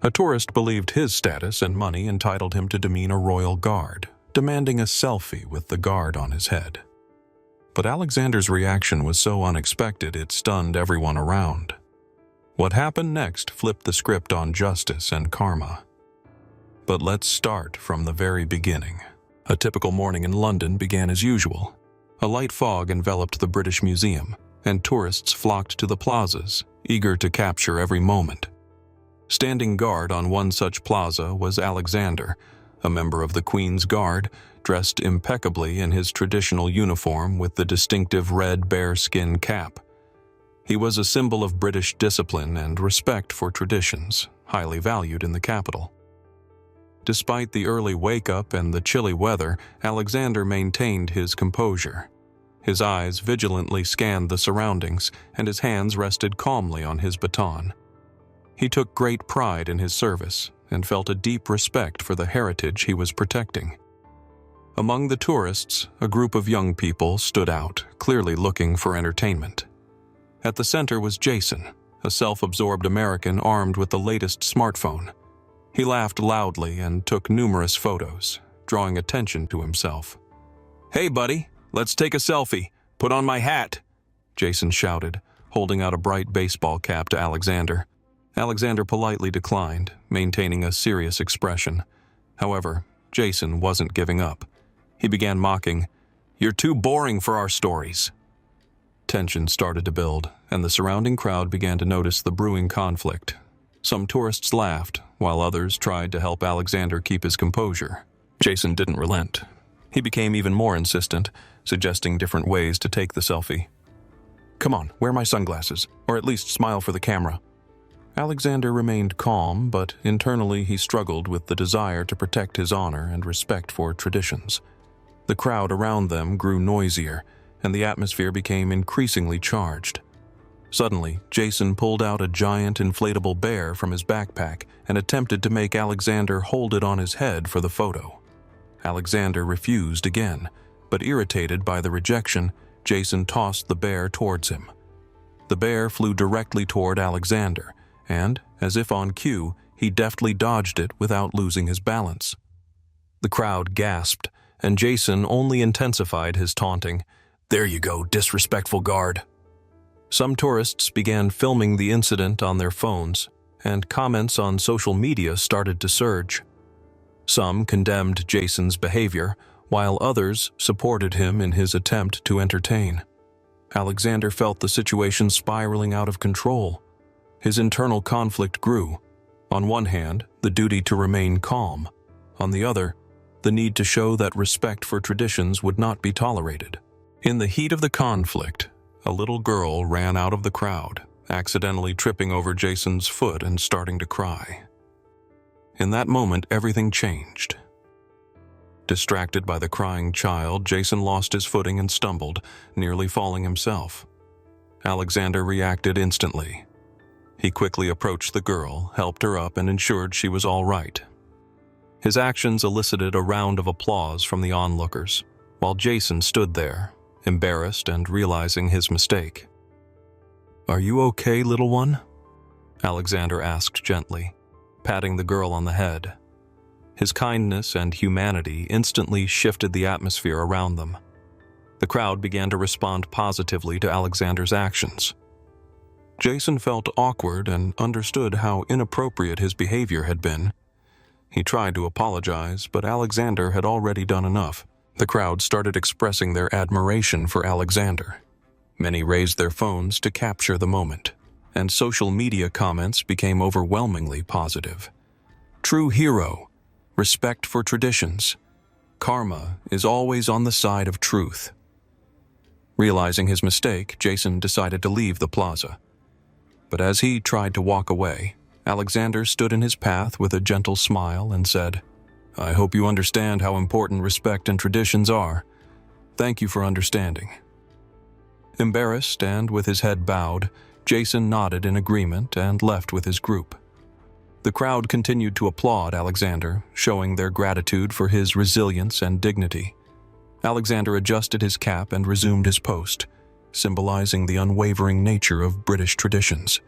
A tourist believed his status and money entitled him to demean a royal guard, demanding a selfie with the guard on his head. But Alexander's reaction was so unexpected it stunned everyone around. What happened next flipped the script on justice and karma. But let's start from the very beginning. A typical morning in London began as usual. A light fog enveloped the British Museum, and tourists flocked to the plazas, eager to capture every moment. Standing guard on one such plaza was Alexander, a member of the Queen's Guard, dressed impeccably in his traditional uniform with the distinctive red bearskin cap. He was a symbol of British discipline and respect for traditions, highly valued in the capital. Despite the early wake-up and the chilly weather, Alexander maintained his composure. His eyes vigilantly scanned the surroundings, and his hands rested calmly on his baton. He took great pride in his service and felt a deep respect for the heritage he was protecting. Among the tourists, a group of young people stood out, clearly looking for entertainment. At the center was Jason, a self-absorbed American armed with the latest smartphone. He laughed loudly and took numerous photos, drawing attention to himself. "Hey, buddy, let's take a selfie. Put on my hat," Jason shouted, holding out a bright baseball cap to Alexander. Alexander politely declined, maintaining a serious expression. However, Jason wasn't giving up. He began mocking, "You're too boring for our stories." Tension started to build, and the surrounding crowd began to notice the brewing conflict. Some tourists laughed, while others tried to help Alexander keep his composure. Jason didn't relent. He became even more insistent, suggesting different ways to take the selfie. "Come on, wear my sunglasses, or at least smile for the camera." Alexander remained calm, but internally he struggled with the desire to protect his honor and respect for traditions. The crowd around them grew noisier, and the atmosphere became increasingly charged. Suddenly, Jason pulled out a giant inflatable bear from his backpack and attempted to make Alexander hold it on his head for the photo. Alexander refused again, but irritated by the rejection, Jason tossed the bear towards him. The bear flew directly toward Alexander, and, as if on cue, he deftly dodged it without losing his balance. The crowd gasped, and Jason only intensified his taunting. "There you go, disrespectful guard." Some tourists began filming the incident on their phones, and comments on social media started to surge. Some condemned Jason's behavior, while others supported him in his attempt to entertain. Alexander felt the situation spiraling out of control. His internal conflict grew. On one hand, the duty to remain calm. On the other, the need to show that respect for traditions would not be tolerated. In the heat of the conflict, a little girl ran out of the crowd, accidentally tripping over Jason's foot and starting to cry. In that moment, everything changed. Distracted by the crying child, Jason lost his footing and stumbled, nearly falling himself. Alexander reacted instantly. He quickly approached the girl, helped her up, and ensured she was all right. His actions elicited a round of applause from the onlookers, while Jason stood there, embarrassed and realizing his mistake. "Are you okay, little one?" Alexander asked gently, patting the girl on the head. His kindness and humanity instantly shifted the atmosphere around them. The crowd began to respond positively to Alexander's actions. Jason felt awkward and understood how inappropriate his behavior had been. He tried to apologize, but Alexander had already done enough. The crowd started expressing their admiration for Alexander. Many raised their phones to capture the moment, and social media comments became overwhelmingly positive. "True hero, respect for traditions. Karma is always on the side of truth." Realizing his mistake, Jason decided to leave the plaza. But as he tried to walk away, Alexander stood in his path with a gentle smile and said, "I hope you understand how important respect and traditions are. Thank you for understanding." Embarrassed and with his head bowed, Jason nodded in agreement and left with his group. The crowd continued to applaud Alexander, showing their gratitude for his resilience and dignity. Alexander adjusted his cap and resumed his post, symbolizing the unwavering nature of British traditions.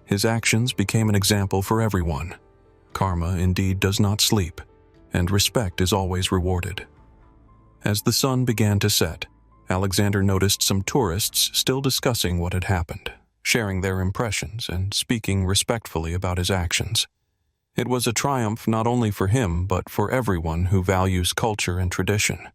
His actions became an example for everyone. Karma indeed does not sleep, and respect is always rewarded. As the sun began to set, Alexander noticed some tourists still discussing what had happened, sharing their impressions and speaking respectfully about his actions. It was a triumph not only for him but for everyone who values culture and tradition.